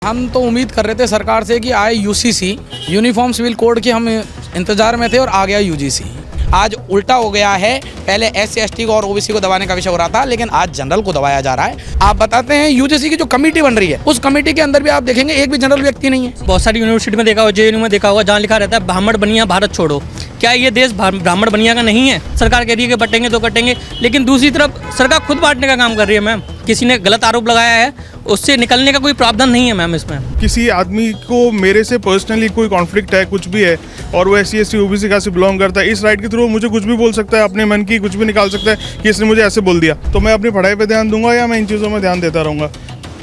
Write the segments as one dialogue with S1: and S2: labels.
S1: हम तो उम्मीद कर रहे थे सरकार से कि आए यूसीसी यूनिफॉर्म सिविल कोड के हम इंतजार में थे और आ गया यूजीसी। आज उल्टा हो गया है, पहले SC/ST को और OBC को दबाने का विषय हो रहा था, लेकिन आज जनरल को दबाया जा रहा है। आप बताते हैं यूजीसी की जो कमेटी बन रही है, उस कमेटी के अंदर भी आप देखेंगे एक भी जनरल व्यक्ति नहीं है।
S2: बहुत सारी यूनिवर्सिटी में देखा होगा, JNU में देखा होगा, जहाँ लिखा रहता है ब्राह्मण बनिया भारत छोड़ो। क्या ये देश ब्राह्मण बनिया का नहीं है? सरकार कह रही है कि बटेंगे तो कटेंगे, लेकिन दूसरी तरफ सरकार खुद बांटने का काम कर रही है। मैम, किसी ने गलत आरोप लगाया है, उससे निकलने का कोई प्रावधान नहीं है मैम इसमें।
S3: किसी आदमी को मेरे से पर्सनली कोई कॉन्फ्लिक्ट है, कुछ भी है, और वो SC/ST OBC का से बिलोंग करता है, इस राइट के थ्रू मुझे कुछ भी बोल सकता है, अपने मन की कुछ भी निकाल सकता है कि इसने मुझे ऐसे बोल दिया। तो मैं अपनी पढ़ाई पे ध्यान दूंगा या मैं इन चीज़ों में ध्यान देता रहूँगा।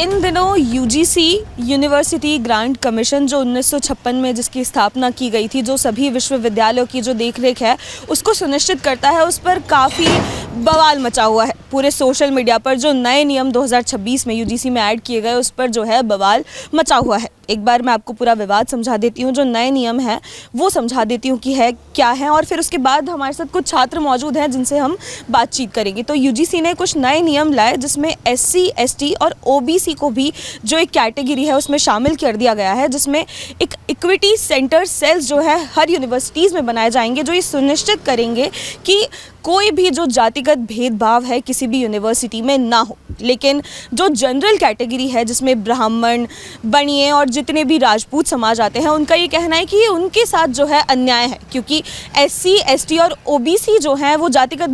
S4: इन दिनों UGC यूनिवर्सिटी ग्रांट कमीशन जो 1956 में जिसकी स्थापना की गई थी, जो सभी विश्वविद्यालयों की जो देखरेख है उसको सुनिश्चित करता है, उस पर काफ़ी बवाल मचा हुआ है। पूरे सोशल मीडिया पर जो नए नियम 2026 में UGC में ऐड किए गए उस पर जो है बवाल मचा हुआ है। एक बार मैं आपको पूरा विवाद समझा देती हूँ, जो नए नियम हैं वो समझा देती हूँ कि है क्या है, और फिर उसके बाद हमारे साथ कुछ छात्र मौजूद हैं जिनसे हम बातचीत करेंगे। तो UGC ने कुछ नए नियम लाए जिसमें SC/ST और OBC को भी जो एक कैटेगरी है उसमें शामिल कर दिया गया है, जिसमें एक इक्विटी सेंटर सेल्स जो है हर यूनिवर्सिटीज़ में बनाए जाएंगे, जो ये सुनिश्चित करेंगे कि कोई भी जो जातिगत भेदभाव है किसी भी यूनिवर्सिटी में ना हो। लेकिन जो जनरल कैटेगरी है जिसमें ब्राह्मण, बनिए और जितने भी राजपूत समाज आते हैं, उनका ये कहना है कि उनके साथ जो है अन्याय है, क्योंकि SC/ST और OBC जो हैं वो जातिगत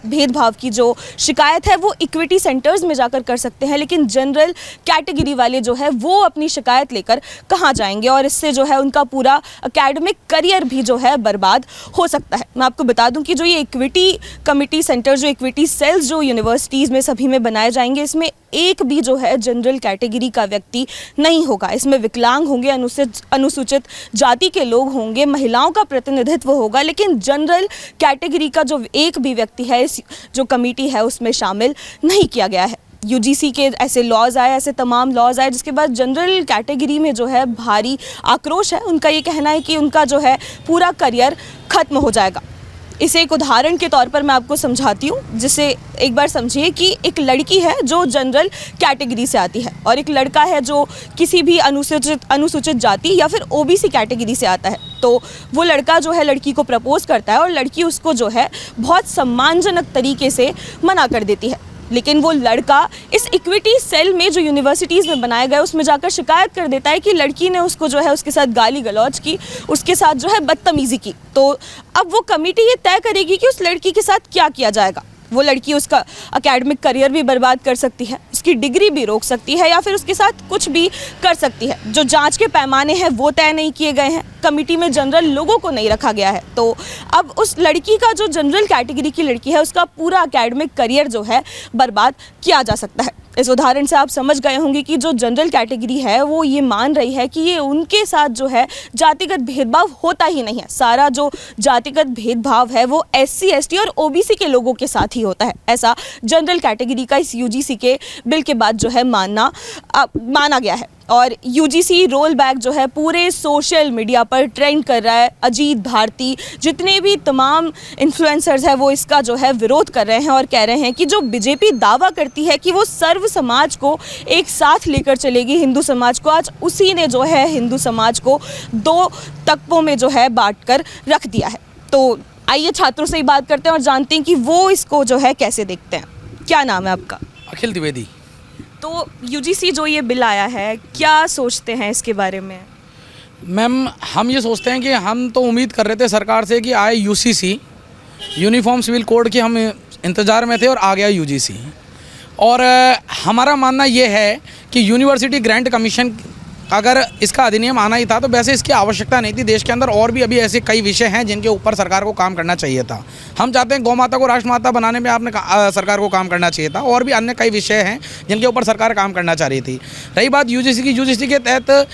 S4: भेदभाव की जो शिकायत है वो इक्विटी सेंटर्स में जाकर कर सकते हैं, लेकिन जनरल कैटेगरी वाले जो है वो अपनी शिकायत लेकर कहाँ जाएंगे, और इससे जो है उनका पूरा एकेडमिक करियर भी जो है बर्बाद हो सकता है। मैं आपको बता दूं कि जो ये इक्विटी कमिटी सेंटर, जो इक्विटी सेल्स जो यूनिवर्सिटीज़ में सभी में बनाए जाएंगे, इसमें एक भी जो है जनरल कैटेगरी का व्यक्ति नहीं होगा। इसमें विकलांग होंगे, अनुसूचित जाति के लोग होंगे, महिलाओं का प्रतिनिधित्व होगा, लेकिन जनरल कैटेगरी का जो एक भी व्यक्ति है इस जो कमेटी है उसमें शामिल नहीं किया गया है। UGC के ऐसे लॉज आए, ऐसे तमाम लॉज आए, जिसके बाद जनरल कैटेगरी में जो है भारी आक्रोश है। उनका ये कहना है कि उनका जो है पूरा करियर ख़त्म हो जाएगा। इसे एक उदाहरण के तौर पर मैं आपको समझाती हूँ, जिसे एक बार समझिए कि एक लड़की है जो जनरल कैटेगरी से आती है और एक लड़का है जो किसी भी अनुसूचित जाति या फिर OBC कैटेगरी से आता है। तो वो लड़का जो है लड़की को प्रपोज करता है और लड़की उसको जो है बहुत सम्मानजनक तरीके से मना कर देती है, लेकिन वो लड़का इस इक्विटी सेल में जो यूनिवर्सिटीज़ में बनाए गए उसमें जाकर शिकायत कर देता है कि लड़की ने उसको जो है उसके साथ गाली गलौज की, उसके साथ जो है बदतमीज़ी की। तो अब वो कमेटी ये तय करेगी कि उस लड़की के साथ क्या किया जाएगा। वो लड़की उसका एकेडमिक करियर भी बर्बाद कर सकती है, उसकी डिग्री भी रोक सकती है, या फिर उसके साथ कुछ भी कर सकती है। जो जांच के पैमाने हैं वो तय नहीं किए गए हैं, कमेटी में जनरल लोगों को नहीं रखा गया है। तो अब उस लड़की का जो जनरल कैटेगरी की लड़की है उसका पूरा एकेडमिक करियर जो है बर्बाद किया जा सकता है। इस उदाहरण से आप समझ गए होंगे कि जो जनरल कैटेगरी है वो ये मान रही है कि ये उनके साथ जो है जातिगत भेदभाव होता ही नहीं है। सारा जो जातिगत भेदभाव है वो SC/ST और OBC के लोगों के साथ ही होता है। ऐसा जनरल कैटेगरी का इस UGC के बिल के बाद जो है माना गया है। और UGC रोल बैक जो है पूरे सोशल मीडिया पर ट्रेंड कर रहा है। अजीत भारती, जितने भी तमाम इन्फ्लुएंसर्स हैं वो इसका जो है विरोध कर रहे हैं और कह रहे हैं कि जो BJP दावा करती है कि वो सर्व समाज को एक साथ लेकर चलेगी, हिंदू समाज को, आज उसी ने जो है हिंदू समाज को 2 तख्तों में जो है बांट कर रख दिया है। तो आइए छात्रों से ही बात करते हैं और जानते हैं कि वो इसको जो है कैसे देखते हैं। क्या नाम है आपका?
S1: अखिल द्विवेदी।
S4: तो UGC जो ये बिल आया है, क्या सोचते हैं इसके बारे में?
S1: मैम, हम ये सोचते हैं कि हम तो उम्मीद कर रहे थे सरकार से कि आए UCC यूनिफॉर्म सिविल कोड के हम इंतज़ार में थे और आ गया UGC। और हमारा मानना ये है कि यूनिवर्सिटी ग्रांट कमीशन अगर इसका अधिनियम आना ही था तो वैसे इसकी आवश्यकता नहीं थी। देश के अंदर और भी अभी ऐसे कई विषय हैं जिनके ऊपर सरकार को काम करना चाहिए था। हम चाहते हैं गौ माता को राष्ट्रमाता बनाने में आपने सरकार को काम करना चाहिए था, और भी अन्य कई विषय हैं जिनके ऊपर सरकार काम करना चाह रही थी। रही बात UGC के तहत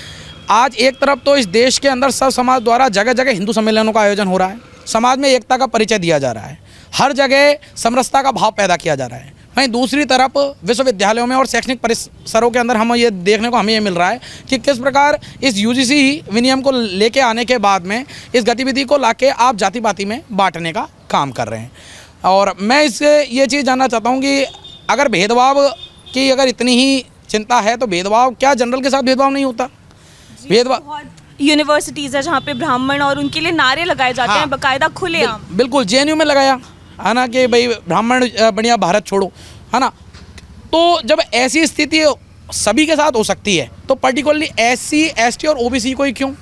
S1: आज एक तरफ तो इस देश के अंदर सब समाज द्वारा जगह जगह हिंदू सम्मेलनों का आयोजन हो रहा है, समाज में एकता का परिचय दिया जा रहा है, हर जगह समरसता का भाव पैदा किया जा रहा है। वहीं दूसरी तरफ विश्वविद्यालयों में और शैक्षणिक परिसरों के अंदर हमें ये देखने को हमें मिल रहा है कि किस प्रकार इस UGC विनियम को लेके आने के बाद में इस गतिविधि को लाके आप जाति पाति में बांटने का काम कर रहे हैं। और मैं इससे ये चीज़ जानना चाहता हूँ कि अगर भेदभाव की अगर इतनी ही चिंता है तो भेदभाव क्या जनरल के साथ भेदभाव नहीं होता? भेदभाव
S4: बहुत यूनिवर्सिटीज़ है जहाँ पे ब्राह्मण और उनके लिए नारे लगाए जाते
S1: हाँ।
S4: हैं बाकायदा खुलेआम।
S1: बिल्कुल जेएनयू में लगाया है ना कि भाई ब्राह्मण बढ़िया भारत छोड़ो, है ना। तो जब ऐसी स्थिति सभी के साथ हो सकती है तो पर्टिकुलरली SC ST और OBC को ही क्यों?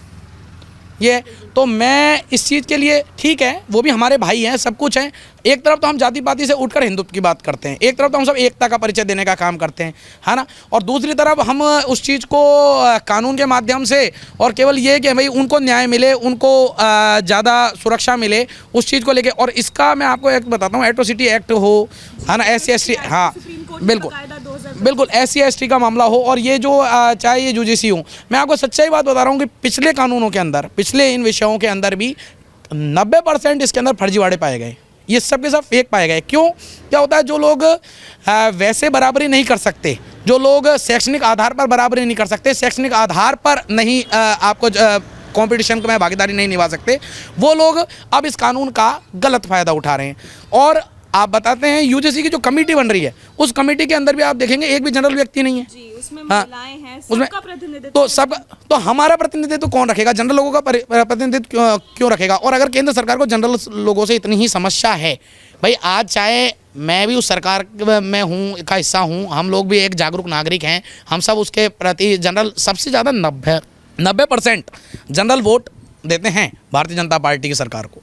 S1: ये तो मैं इस चीज़ के लिए ठीक है, वो भी हमारे भाई हैं, सब कुछ हैं। एक तरफ तो हम जाति पाति से उठकर हिंदुत्व की बात करते हैं, एक तरफ तो हम सब एकता का परिचय देने का काम करते हैं, है ना। और दूसरी तरफ हम उस चीज़ को कानून के माध्यम से और केवल ये कि भाई उनको न्याय मिले, उनको ज़्यादा सुरक्षा मिले उस चीज़ को लेके। और इसका मैं आपको एक बताता हूँ, एट्रोसिटी एक्ट हो, है ना, SC ST, हाँ बिल्कुल बिल्कुल SC ST का मामला हो, और ये जो चाहे ये UGC हो, मैं आपको सच्चाई बात बता रहा हूँ कि पिछले कानूनों के अंदर, पिछले इन विषयों के अंदर भी 90% इसके अंदर फर्जीवाड़े पाए गए, ये सब के सब फेक पाए गए। क्यों? क्या होता है, जो लोग वैसे बराबरी नहीं कर सकते, जो लोग शैक्षणिक आधार पर बराबरी नहीं कर सकते, शैक्षणिक आधार पर नहीं आपको कंपटीशन में भागीदारी नहीं निभा सकते, वो लोग अब इस कानून का गलत फ़ायदा उठा रहे हैं। और आप बताते हैं UGC की जो कमेटी बन रही है, उस कमेटी के अंदर भी आप देखेंगे एक भी जनरल व्यक्ति नहीं है
S4: जी, उसमें
S1: हाँ,
S4: महिलाएं हैं,
S1: उसमें
S4: सबका प्रतिनिधित्व
S1: तो सब, तो हमारा प्रतिनिधित्व कौन रखेगा? जनरल लोगों का प्रतिनिधित्व क्यों रखेगा? और अगर केंद्र सरकार को जनरल लोगों से इतनी ही समस्या है, भाई आज चाहे मैं भी उस सरकार में हूँ का हिस्सा हूँ, हम लोग भी एक जागरूक नागरिक हैं, हम सब उसके प्रति जनरल सबसे ज़्यादा 90% जनरल वोट देते हैं भारतीय जनता पार्टी की सरकार को,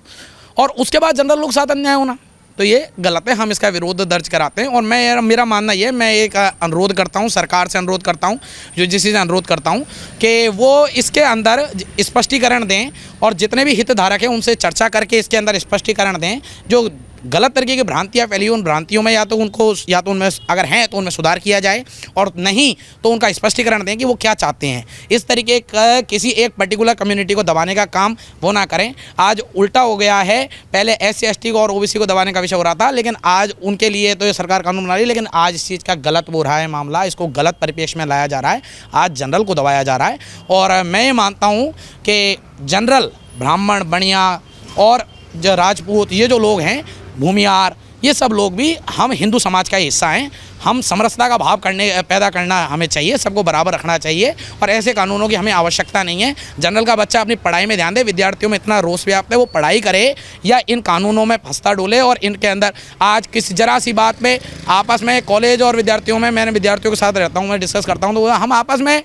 S1: और उसके बाद जनरल लोग साथ अन्याय होना तो ये गलत है। हम इसका विरोध दर्ज कराते हैं। और मेरा मानना ये, मैं एक अनुरोध करता हूँ, सरकार से अनुरोध करता हूँ, UGC से अनुरोध करता हूँ कि वो इसके अंदर स्पष्टीकरण दें और जितने भी हितधारक हैं उनसे चर्चा करके इसके अंदर स्पष्टीकरण दें। जो गलत तरीके की भ्रांतियाँ फैली उन भ्रांतियों में या तो उनमें अगर हैं तो उनमें सुधार किया जाए, और नहीं तो उनका स्पष्टीकरण दें कि वो क्या चाहते हैं। इस तरीके का किसी एक पर्टिकुलर कम्युनिटी को दबाने का काम वो ना करें। आज उल्टा हो गया है, पहले SC ST को और OBC को दबाने का विषय हो रहा था, लेकिन आज उनके लिए तो ये सरकार कानून बना रही है, लेकिन आज इस चीज़ का गलत हो रहा है मामला, इसको गलत परिप्रेक्ष्य में लाया जा रहा है, आज जनरल को दबाया जा रहा है। और मैं ये मानता हूँ कि जनरल, ब्राह्मण, बनिया और जो राजपूत, ये जो लोग हैं, भूमियार, ये सब लोग भी हम हिंदू समाज का हिस्सा हैं। हम समरसता का भाव पैदा करना हमें चाहिए, सबको बराबर रखना चाहिए, और ऐसे कानूनों की हमें आवश्यकता नहीं है। जनरल का बच्चा अपनी पढ़ाई में ध्यान दे, विद्यार्थियों में इतना रोष व्याप्त है, वो पढ़ाई करे या इन कानूनों में फंसता डोले। और इनके अंदर आज किसी जरा सी बात में आपस में कॉलेज और विद्यार्थियों में, मैंने विद्यार्थियों के साथ रहता हूँ, मैं डिस्कस करता हूँ, तो हम आपस में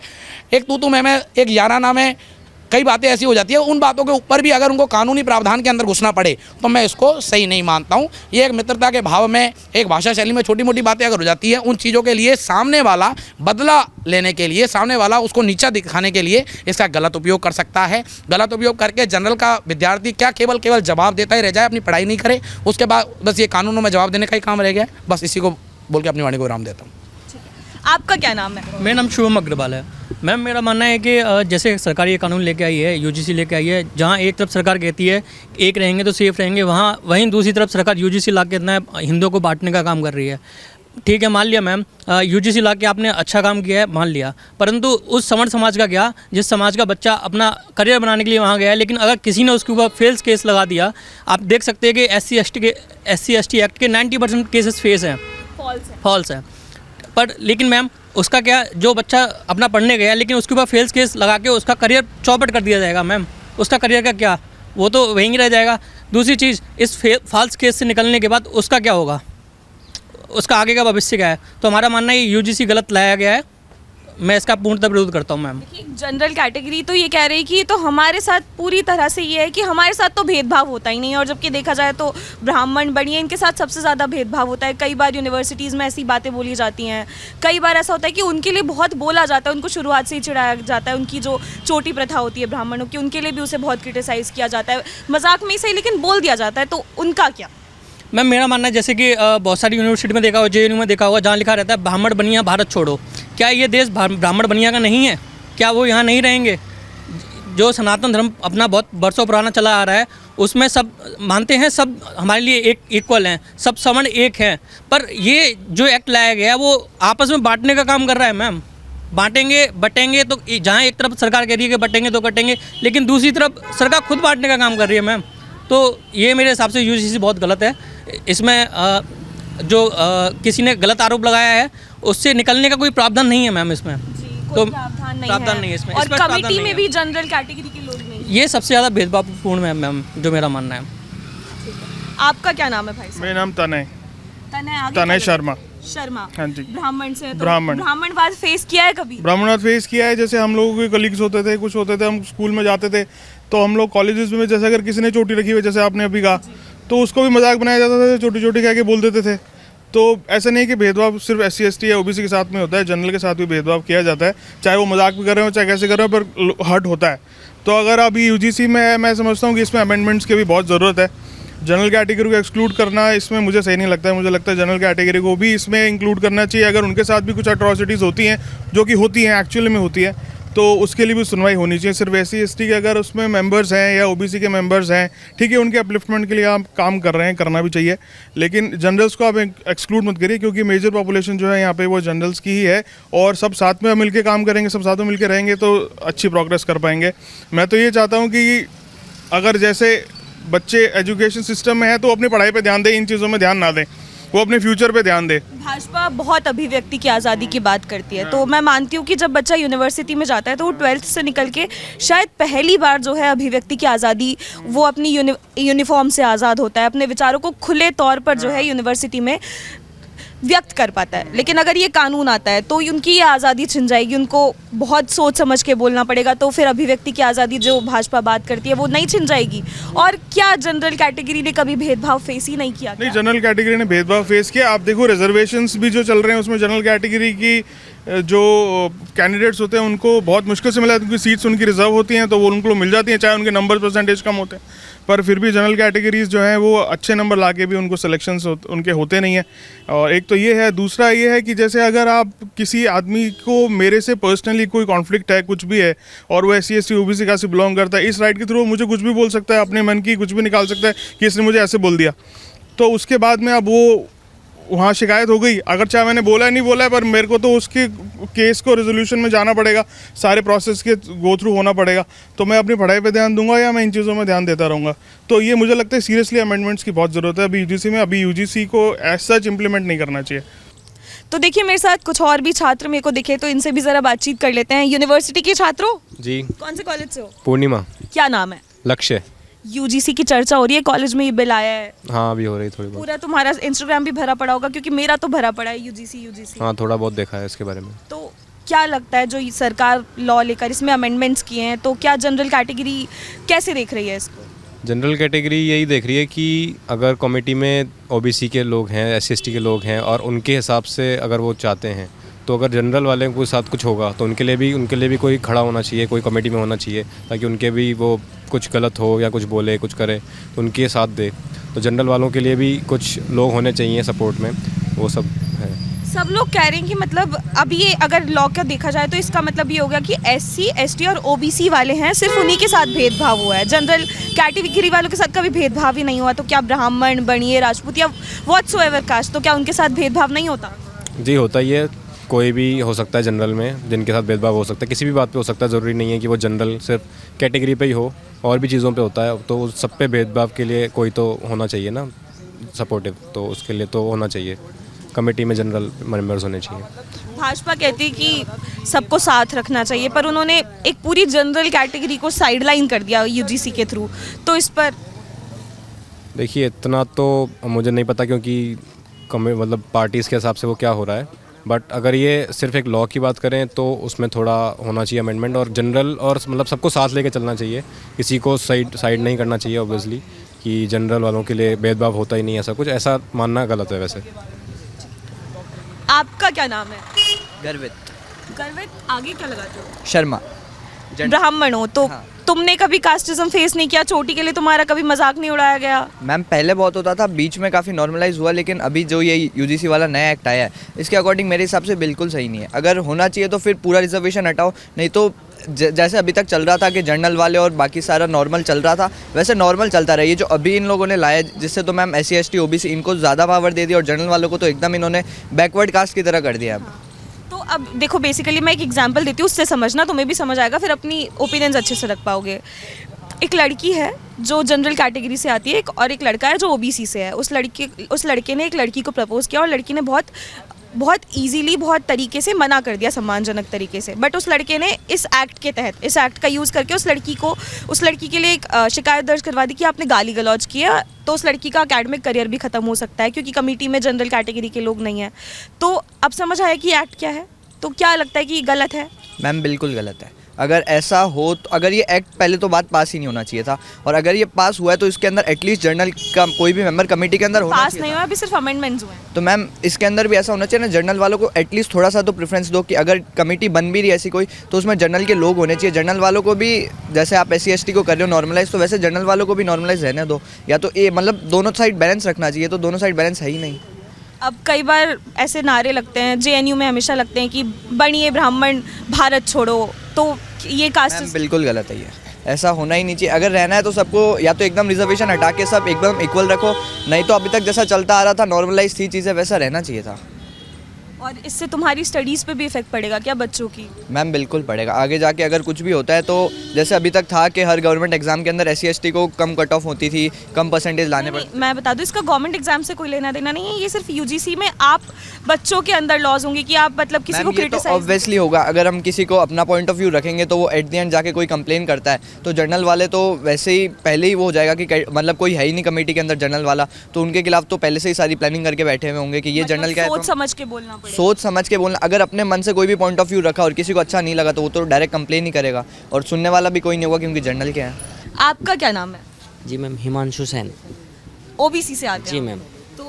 S1: एक तू मैं एक याराना में कई बातें ऐसी हो जाती है। उन बातों के ऊपर भी अगर उनको कानूनी प्रावधान के अंदर घुसना पड़े तो मैं इसको सही नहीं मानता हूँ। ये एक मित्रता के भाव में, एक भाषा शैली में छोटी मोटी बातें अगर हो जाती है, उन चीज़ों के लिए सामने वाला बदला लेने के लिए, सामने वाला उसको नीचा दिखाने के लिए इसका गलत उपयोग कर सकता है। गलत उपयोग करके जनरल का विद्यार्थी क्या केवल जवाब देता ही रह जाए, अपनी पढ़ाई नहीं करे, उसके बाद बस ये कानूनों में जवाब देने का ही काम रह गया। बस इसी को बोल के अपनी वाणी को विराम देता हूँ।
S4: आपका क्या नाम है?
S2: मेरा नाम शुभम अग्रवाल है। मैम मेरा मानना है कि जैसे सरकार ये कानून लेके आई है, UGC लेके आई है, जहाँ एक तरफ सरकार कहती है एक रहेंगे तो सेफ रहेंगे, वहीं दूसरी तरफ सरकार UGC ला के इतना हिंदुओं को बांटने का काम कर रही है। ठीक है, मान लिया मैम, UGC ला के आपने अच्छा काम किया है, मान लिया, परंतु उस सवर्ण समाज का क्या, जिस समाज का बच्चा अपना करियर बनाने के लिए वहाँ गया है, लेकिन अगर किसी ने उसके ऊपर फेल्स केस लगा दिया, आप देख सकते हैं कि SC ST एक्ट के 90% केसेस फेस हैं, फॉल्स है। पर लेकिन मैम उसका क्या, जो बच्चा अपना पढ़ने गया लेकिन उसके ऊपर फेल्स केस लगा के उसका करियर चौपट कर दिया जाएगा मैम, उसका करियर का क्या, वो तो वहीं रह जाएगा। दूसरी चीज़, इस फॉल्स केस से निकलने के बाद उसका क्या होगा, उसका आगे का भविष्य क्या है। तो हमारा मानना है UGC गलत लाया गया है, मैं इसका पूर्णतः विरोध करता हूँ मैम।
S4: जनरल कैटेगरी तो ये कह रही कि तो हमारे साथ पूरी तरह से ये है कि हमारे साथ तो भेदभाव होता ही नहीं है, और जबकि देखा जाए तो ब्राह्मण, बनिया, इनके साथ सबसे ज़्यादा भेदभाव होता है। कई बार यूनिवर्सिटीज़ में ऐसी बातें बोली जाती हैं, कई बार ऐसा होता है कि उनके लिए बहुत बोला जाता है, उनको शुरुआत से ही चिढ़ाया जाता है। उनकी जो चोटी प्रथा होती है ब्राह्मणों की, उनके लिए भी उसे बहुत क्रिटिसाइज़ किया जाता है, मजाक में ही सही लेकिन बोल दिया जाता है। तो उनका क्या?
S2: मैम मेरा मानना है जैसे कि बहुत सारी यूनिवर्सिटी में देखा होगा, JNU में देखा होगा, जहाँ लिखा रहता है ब्राह्मण बनिया भारत छोड़ो। क्या ये देश ब्राह्मण बनिया का नहीं है? क्या वो यहाँ नहीं रहेंगे? जो सनातन धर्म अपना बहुत बरसों पुराना चला आ रहा है, उसमें सब मानते हैं, सब हमारे लिए एक इक्वल हैं, सब सवर्ण एक हैं। पर ये जो एक्ट लाया गया है वो आपस में बांटने का काम कर रहा है मैम। बांटेंगे बटेंगे तो जहाँ एक तरफ सरकार कह रही है कि बटेंगे तो कटेंगे, लेकिन दूसरी तरफ सरकार खुद बांटने का काम कर रही है मैम। तो ये मेरे हिसाब से UGC बहुत गलत है। इसमें जो किसी ने गलत आरोप लगाया है उससे निकलने का कोई प्रावधान नहीं है मैम इसमें।
S4: कोई प्रावधान नहीं है
S2: इसमें।
S4: और
S2: इस पर प्रावधान
S4: कमेटी
S2: नहीं
S4: में
S2: है।
S4: भी जनरल कैटेगरी के लोग नहीं हैं।
S2: ये सबसे ज़्यादा भेदभावपूर्ण है मैम, जो मेरा मानना है।
S4: आपका क्या नाम है भाई साहब?
S3: मेरा नाम तनय
S4: तनय
S3: तनय शर्मा।
S4: शर्मा।
S3: हाँ जी।
S4: ब्राह्मण से तो
S3: ब्राह्मण।
S4: ब्राह्मणवाद फेस किया है कभी?
S3: ब्राह्मणवाद फेस किया है। जैसे हम लोगों के कलीग्स होते थे, कुछ होते थे, हम स्कूल में जाते थे तो हम लोग कॉलेजेस में जैसे अगर किसी ने चोटी रखी हुई, जैसे आपने अभी कहा, तो उसको भी मजाक बनाया जाता था, छोटी छोटी कह के बोल देते थे। तो ऐसा नहीं है कि भेदभाव सिर्फ SC ST या OBC के साथ में होता है, जनरल के साथ भी भेदभाव किया जाता है, चाहे वो मजाक भी कर रहे हो चाहे कैसे कर रहे हो, पर हर्ट होता है। तो अगर अभी UGC में है, मैं समझता हूँ कि इसमें अमेंडमेंट्स की भी बहुत ज़रूरत है। जनरल कैटेगरी को एक्सक्लूड करना इसमें मुझे सही नहीं लगता है। मुझे लगता है जनरल कैटेगरी को भी इसमें इंक्लूड करना चाहिए। अगर उनके साथ भी कुछ अट्रॉसिटीज़ होती हैं, जो कि होती हैं, एक्चुअली में होती है, तो उसके लिए भी सुनवाई होनी चाहिए। सिर्फ SC ST के अगर उसमें मेंबर्स हैं या OBC के मेंबर्स हैं, ठीक है, उनके अपलिफ्टमेंट के लिए आप काम कर रहे हैं, करना भी चाहिए, लेकिन जनरल्स को आप एक्सक्लूड मत करिए, क्योंकि मेजर पॉपुलेशन जो है यहाँ पे वो जनरल्स की ही है। और सब साथ में मिलकर काम करेंगे, सब साथ में मिलकर रहेंगे तो अच्छी प्रोग्रेस कर पाएंगे। मैं तो ये चाहता हूँ कि अगर जैसे बच्चे एजुकेशन सिस्टम में है तो अपनी पढ़ाई पे ध्यान दें, इन चीज़ों में ध्यान ना दें, वो अपने फ्यूचर पे ध्यान दे।
S4: भाजपा बहुत अभिव्यक्ति की आज़ादी की बात करती है, तो मैं मानती हूँ कि जब बच्चा यूनिवर्सिटी में जाता है तो वो 12th से निकल के शायद पहली बार जो है अभिव्यक्ति की आज़ादी, वो अपनी यूनिफॉर्म से आज़ाद होता है, अपने विचारों को खुले तौर पर जो है यूनिवर्सिटी में व्यक्त कर पाता है। लेकिन अगर ये कानून आता है तो उनकी ये आज़ादी छिन जाएगी, उनको बहुत सोच समझ के बोलना पड़ेगा, तो फिर अभिव्यक्ति की आज़ादी जो भाजपा बात करती है वो नहीं छिन जाएगी। और क्या जनरल कैटेगरी ने कभी भेदभाव फेस ही नहीं किया?
S3: नहीं, जनरल कैटेगरी ने भेदभाव फेस किया। आप देखो रिजर्वेशंस भी जो चल रहे हैं उसमें जनरल कैटेगरी की जो कैंडिडेट्स होते हैं उनको बहुत मुश्किल से मिला है, क्योंकि सीट्स उनकी रिजर्व होती हैं तो वो उनको मिल जाती हैं, चाहे उनके नंबर परसेंटेज कम होते हैं, पर फिर भी जनरल कैटेगरीज जो हैं वो अच्छे नंबर ला के भी उनको सिलेक्शंस उनके होते नहीं हैं। और एक तो ये है, दूसरा ये है कि जैसे अगर आप किसी आदमी को, मेरे से पर्सनली कोई कॉन्फ्लिक्ट है, कुछ भी है, और वो SC ST OBC का से बिलोंग करता है, इस राइट के थ्रू मुझे कुछ भी बोल सकता है, अपने मन की कुछ भी निकाल सकता है कि इसने मुझे ऐसे बोल दिया, तो उसके बाद में अब वो वहाँ शिकायत हो गई, अगर चाहे मैंने बोला है नहीं बोला है, पर मेरे को तो उसके केस को रेजोल्यूशन में जाना पड़ेगा, सारे प्रोसेस के गो थ्रू होना पड़ेगा, तो मैं अपनी पढ़ाई पे ध्यान दूंगा या मैं इन चीज़ों में ध्यान देता रहूँगा। तो ये मुझे लगता है सीरियसली अमेंडमेंट्स की बहुत ज़रूरत है अभी UGC में। अभी UGC को एज सच इम्प्लीमेंट नहीं करना चाहिए।
S4: तो देखिए मेरे साथ कुछ और भी छात्र मेरे को दिखे, तो इनसे भी ज़रा बातचीत कर लेते हैं। यूनिवर्सिटी के छात्र हो?
S5: जी।
S4: कौन से कॉलेज से हो?
S5: पूर्णिमा।
S4: क्या नाम है?
S5: लक्ष्य।
S4: UGC की चर्चा हो रही है, कॉलेज में ये बिल आया है,
S5: हाँ अभी हो रही थोड़ी बहुत।
S4: पूरा तुम्हारा इंस्टाग्राम भी भरा पड़ा होगा, क्योंकि मेरा तो भरा पड़ा है UGC।
S5: हाँ थोड़ा बहुत देखा है इसके बारे में।
S4: तो क्या लगता है जो ये सरकार लॉ लेकर इसमें अमेंडमेंट्स किए हैं, तो क्या जनरल कैटेगरी कैसे देख रही है इसको?
S5: जनरल कैटेगरी यही देख रही है कि अगर कमेटी में OBC के लोग हैं, SC ST के लोग हैं, और उनके हिसाब से अगर वो चाहते हैं, तो अगर जनरल वाले के साथ कुछ होगा तो उनके लिए भी कोई खड़ा होना चाहिए, कोई कमेटी में होना चाहिए, ताकि उनके भी वो कुछ गलत हो या कुछ बोले कुछ करे तो उनके साथ दे। तो जनरल वालों के लिए भी कुछ लोग होने चाहिए सपोर्ट में, वो सब है।
S4: सब लोग कह रहे हैं कि मतलब अब ये अगर लॉ का देखा जाए तो इसका मतलब ये हो गया कि SC ST और OBC वाले हैं, सिर्फ उन्हीं के साथ भेदभाव हुआ है, जनरल कैटेगरी वालों के साथ कभी भेदभाव ही नहीं हुआ। तो क्या ब्राह्मण, बनिए, राजपूत या व्हाट्सोएवर कास्ट, तो क्या उनके साथ भेदभाव नहीं होता?
S5: जी होता ही है, कोई भी हो सकता है जनरल में जिनके साथ भेदभाव हो सकता है, किसी भी बात पे हो सकता है, ज़रूरी नहीं है कि वो जनरल सिर्फ कैटेगरी पे ही हो, और भी चीज़ों पे होता है। तो सब पे भेदभाव के लिए कोई तो होना चाहिए ना सपोर्टिव, तो उसके लिए तो होना चाहिए, कमेटी में जनरल मेंबर्स होने चाहिए।
S4: भाजपा कहती है कि सबको साथ रखना चाहिए, पर उन्होंने एक पूरी जनरल कैटेगरी को साइडलाइन कर दिया UGC के थ्रू, तो इस पर
S5: देखिए इतना तो मुझे नहीं पता, क्योंकि मतलब पार्टीज़ के हिसाब से वो क्या हो रहा है, बट अगर ये सिर्फ एक लॉ की बात करें तो उसमें थोड़ा होना चाहिए अमेंडमेंट, और जनरल और मतलब सबको साथ लेके चलना चाहिए, किसी को साइड नहीं करना चाहिए ऑब्वियसली, कि जनरल वालों के लिए भेदभाव होता ही नहीं, ऐसा कुछ ऐसा मानना गलत है। वैसे
S4: आपका क्या नाम है?
S6: गर्वित।
S4: गर्वित, आगे क्या लगाते हो?
S6: शर्मा।
S4: ब्राह्मण हो तो
S6: हाँ।
S4: तुमने कभी कास्टिज्म फेस नहीं किया? चोटी के लिए तुम्हारा कभी मजाक नहीं उड़ाया गया?
S6: मैम पहले बहुत होता था, बीच में काफ़ी नॉर्मलाइज हुआ, लेकिन अभी जो ये UGC वाला नया एक्ट आया है इसके अकॉर्डिंग मेरे हिसाब से बिल्कुल सही नहीं है। अगर होना चाहिए तो फिर पूरा रिजर्वेशन हटाओ, नहीं तो जैसे अभी तक चल रहा था कि जनरल वाले और बाकी सारा नॉर्मल चल रहा था, वैसे नॉर्मल चलता रहा। ये जो अभी इन लोगों ने लाया, जिससे तो मैम SC ST OBC इनको ज़्यादा पावर दे दी, और जनरल वालों को तो एकदम इन्होंने बैकवर्ड कास्ट की तरह कर दिया अब।
S4: तो अब देखो बेसिकली मैं एक एग्जांपल देती हूँ, उससे समझना, तुम्हें भी समझ आएगा, फिर अपनी ओपिनियंस अच्छे से रख पाओगे। एक लड़की है जो जनरल कैटेगरी से आती है, और एक लड़का है जो OBC से है। उस लड़के ने एक लड़की को प्रपोज किया, और लड़की ने बहुत बहुत इजीली बहुत तरीके से मना कर दिया, सम्मानजनक तरीके से। बट उस लड़के ने इस एक्ट के तहत, इस एक्ट का यूज़ करके उस लड़की के लिए एक शिकायत दर्ज करवा दी कि आपने गाली गलौज किया, तो उस लड़की का एकेडमिक करियर भी ख़त्म हो सकता है, क्योंकि कमेटी में जनरल कैटेगरी के लोग नहीं हैं। तो अब समझ आया कि एक्ट क्या है। तो क्या लगता है कि गलत है?
S6: मैम बिल्कुल गलत है। अगर ऐसा हो तो, अगर ये एक्ट पहले तो बात पास ही नहीं होना चाहिए था, और अगर ये पास हुआ है तो इसके अंदर एटलीस्ट जर्नल का कोई भी मेंबर कमेटी के अंदर होना
S4: पास
S6: चाहिए
S4: नहीं
S6: था।
S4: हुआ, अभी सिर्फ अमेंडमेंट्स हुए हैं।
S6: तो मैम इसके अंदर भी ऐसा होना चाहिए ना, जर्नल वालों को एटलीस्ट थोड़ा सा तो प्रेफरेंस दो कि अगर कमेटी बन भी रही है ऐसी कोई, तो उसमें जर्नल के लोग होने चाहिए। जर्नल वालों को भी, जैसे आप SC/ST को कर रहे हो नॉर्मलाइज, तो वैसे जर्नल वालों को भी नॉर्मलाइज रहने दो। या तो ये मतलब दोनों साइड बैलेंस रखना चाहिए, तो दोनों साइड बैलेंस है ही नहीं।
S4: अब कई बार ऐसे नारे लगते हैं, JNU में हमेशा लगते हैं कि बनिए ब्राह्मण, भारत छोड़ो, तो ये
S6: मैम
S4: कास्ट
S6: बिल्कुल गलत है ये, ऐसा होना ही नहीं चाहिए। अगर रहना है तो सबको या तो एकदम रिजर्वेशन हटा के सब एकदम इक्वल रखो, नहीं तो अभी तक जैसा चलता आ रहा था नॉर्मलाइज थी चीज़ें, वैसा रहना चाहिए था।
S4: और इससे तुम्हारी स्टडीज़ पे भी इफेक्ट पड़ेगा क्या बच्चों की?
S6: मैम बिल्कुल पड़ेगा, आगे जाके अगर कुछ भी होता है तो जैसे अभी तक था कि हर गवर्नमेंट एग्जाम के अंदर SC/ST को कम कट ऑफ होती थी, कम परसेंटेज लाने
S4: नहीं,
S6: पड़ते।
S4: मैं बता दूं, इसका गवर्नमेंट एग्जाम से कोई लेना देना नहीं है। ये सिर्फ UGC में आप बच्चों के अंदर लॉज होंगे कि आप मतलब किसी को
S6: मैम ये तो
S4: क्रिटिसाइज।
S6: ऑब्वियसली होगा, अगर हम किसी को अपना पॉइंट ऑफ व्यू रखेंगे तो वो एट द एंड जाके कोई कंप्लेन करता है, तो जर्नल वाले तो वैसे ही पहले ही वो हो जाएगा कि मतलब कोई है ही नहीं कमेटी के अंदर जर्नल वाला, तो उनके खिलाफ तो पहले से ही सारी प्लानिंग करके बैठे हुए होंगे कि ये जर्नल क्या है।
S4: सोच समझ के बोलना पड़ेगा।
S6: सोच समझ के बोलना, अगर अपने मन से कोई भी पॉइंट ऑफ व्यू रखा और किसी को अच्छा नहीं लगा तो वो तो डायरेक्ट कंप्लेन ही करेगा, और सुनने वाला भी कोई नहीं होगा, क्योंकि जर्नल क्या है।
S4: आपका क्या नाम है?
S7: जी मैम, हिमांशु सेन।
S4: OBC से आते हैं
S7: जी
S4: आप।
S7: मैम।
S4: तो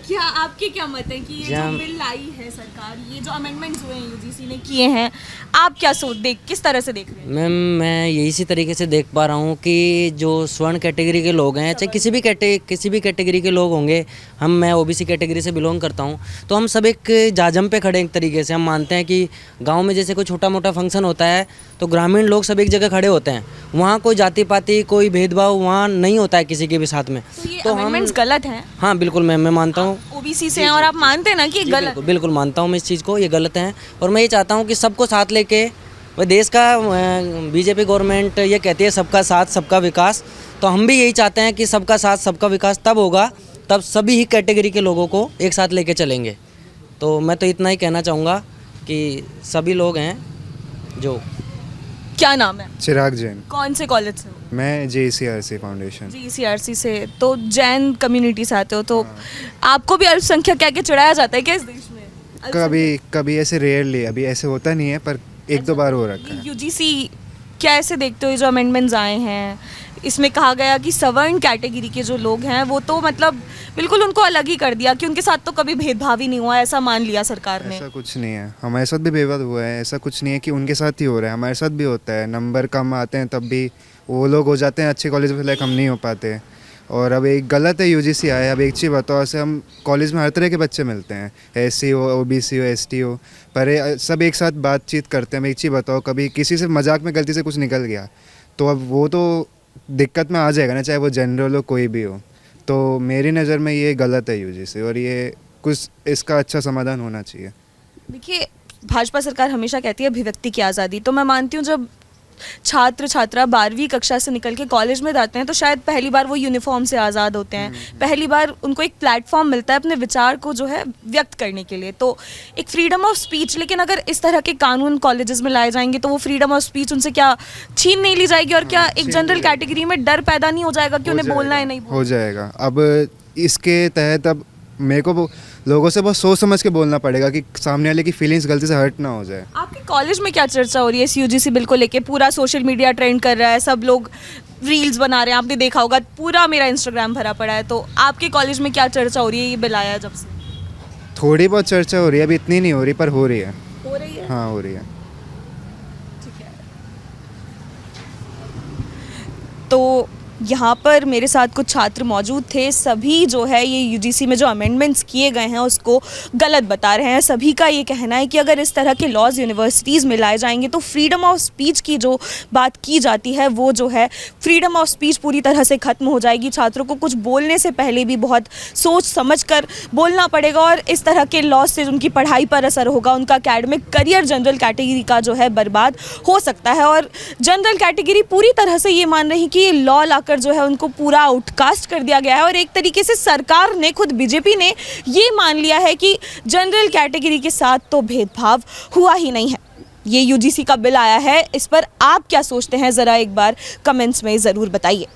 S4: क्या आपके क्या मत है कि ये
S7: जी
S4: जो
S7: हम-
S4: बिल लाई है सरकार, ये जो अमेंडमेंट्स हुए हैं UGC ने किए हैं, आप क्या किस तरह से देख रहे हैं?
S7: मैम मैं यही इसी तरीके से देख पा रहा हूँ कि जो स्वर्ण कैटेगरी के लोग हैं, चाहे किसी भी कैटेगरी के लोग होंगे, मैं OBC कैटेगरी से बिलोंग करता हूँ, तो हम सब एक जाजम पे खड़े हैं। एक तरीके से हम मानते हैं कि गांव में जैसे कोई छोटा मोटा फंक्शन होता है तो ग्रामीण लोग सब एक जगह खड़े होते हैं, वहाँ कोई जाति पाति कोई भेदभाव वहाँ नहीं होता है किसी के भी साथ में।
S4: तो ये
S7: तो हम
S4: अमेंडमेंट्स गलत हैं?
S7: हाँ बिल्कुल मैम, मैं मानता हूँ।
S4: OBC से हैं और आप मानते हैं ना कि ये गलत?
S7: बिल्कुल बिल्कुल मानता हूँ मैं इस चीज़ को, ये गलत है। और मैं ये चाहता हूँ कि सबको साथ लेके, वह देश का BJP गवर्नमेंट ये कहती है सबका साथ सबका विकास, तो हम भी यही चाहते हैं कि सबका साथ सबका विकास तब होगा तब सभी ही कैटेगरी के लोगों को एक साथ लेके चलेंगे। तो मैं तो इतना ही कहना चाहूँगा कि सभी लोग हैं जो।
S4: क्या नाम है?
S8: चिराग जैन।
S4: कौन से कॉलेज से हो?
S8: मैं JCRC फाउंडेशन।
S4: GCRC से। तो जैन कम्युनिटी से आते हो, तो आपको भी अल्पसंख्यक कह के चिढ़ाया जाता है क्या इस देश में?
S8: कभी ऐसे रेयरली, अभी ऐसे होता नहीं है, पर एक दो बार हो रखा है।
S4: UGC क्या ऐसे देखते हो, ये जो अमेंडमेंट्स आए हैं, इसमें कहा गया कि सवर्ण कैटेगरी के जो लोग हैं वो तो मतलब बिल्कुल उनको अलग ही कर दिया कि उनके साथ तो कभी भेदभाव ही नहीं हुआ, ऐसा मान लिया सरकार ने।
S8: ऐसा कुछ नहीं है, हमारे साथ भी भेदभाव हुआ है। ऐसा कुछ नहीं है कि उनके साथ ही हो रहा है, हमारे साथ भी होता है। नंबर कम आते हैं तब भी वो लोग हो जाते हैं अच्छे कॉलेज में, लाइक हम नहीं हो पाते। और अब एक गलत है UGC आए। अब एक चीज़ बताओ, ऐसे हम कॉलेज में हर तरह के बच्चे मिलते हैं, SC हो, OBC हो, ST हो, पर सब एक साथ बातचीत करते हैं। अब एक चीज़ बताओ, कभी किसी से मजाक में गलती से कुछ निकल गया तो अब वो तो दिक्कत में आ जाएगा ना, चाहे वो जनरल हो कोई भी हो। तो मेरी नज़र में ये गलत है UGC, और ये कुछ इसका अच्छा समाधान होना चाहिए।
S4: देखिए, भाजपा सरकार हमेशा कहती है अभिव्यक्ति की आज़ादी, तो मैं मानती हूँ जब छात्र छात्रा 12वीं कक्षा से निकल के कॉलेज में जाते हैं तो शायद पहली बार वो यूनिफॉर्म से आज़ाद होते हैं, पहली बार उनको एक प्लेटफॉर्म मिलता है अपने विचार को जो है व्यक्त करने के लिए, तो एक फ्रीडम ऑफ स्पीच। लेकिन अगर इस तरह के कानून कॉलेजेस में लाए जाएंगे तो वो फ्रीडम ऑफ स्पीच उनसे क्या छीन नहीं ली जाएगी, और क्या एक जनरल कैटेगरी में डर पैदा नहीं हो जाएगा कि उन्हें बोलना है नहीं
S8: हो जाएगा। अब इसके तहत अब मेरे को लोगों से बहुत सोच समझ के बोलना पड़ेगा कि सामने वाले की फीलिंग्स गलती से हर्ट ना हो जाए।
S4: आपके कॉलेज में क्या चर्चा हो रही है इस UGC बिल को लेके? पूरा सोशल मीडिया ट्रेंड कर रहा है, सब लोग रील्स बना रहे हैं, आपने देखा होगा, पूरा मेरा इंस्टाग्राम भरा पड़ा है। तो आपके कॉलेज में क्या चर्चा हो रही है ये बिल आया जब से?
S8: थोड़ी बहुत चर्चा हो रही है, अभी इतनी नहीं हो रही, पर हो रही है।
S4: हो रही है?
S8: हाँ हो रही है।
S4: ठीक है। तो यहाँ पर मेरे साथ कुछ छात्र मौजूद थे, सभी जो है ये UGC में जो अमेंडमेंट्स किए गए हैं उसको गलत बता रहे हैं। सभी का ये कहना है कि अगर इस तरह के लॉज यूनिवर्सिटीज़ में लाए जाएंगे तो फ्रीडम ऑफ स्पीच की जो बात की जाती है वो जो है फ्रीडम ऑफ स्पीच पूरी तरह से ख़त्म हो जाएगी। छात्रों को कुछ बोलने से पहले भी बहुत सोच समझ कर बोलना पड़ेगा, और इस तरह के लॉज से उनकी पढ़ाई पर असर होगा, उनका एकेडमिक करियर जनरल कैटेगरी का जो है बर्बाद हो सकता है। और जनरल कैटेगरी पूरी तरह से ये मान रही कि ये लॉ लाकर लगाकर जो है उनको पूरा आउटकास्ट कर दिया गया है। और एक तरीके से सरकार ने, खुद बीजेपी ने ये मान लिया है कि जनरल कैटेगरी के साथ तो भेदभाव हुआ ही नहीं है। ये यूजीसी का बिल आया है, इस पर आप क्या सोचते हैं ज़रा एक बार कमेंट्स में ज़रूर बताइए।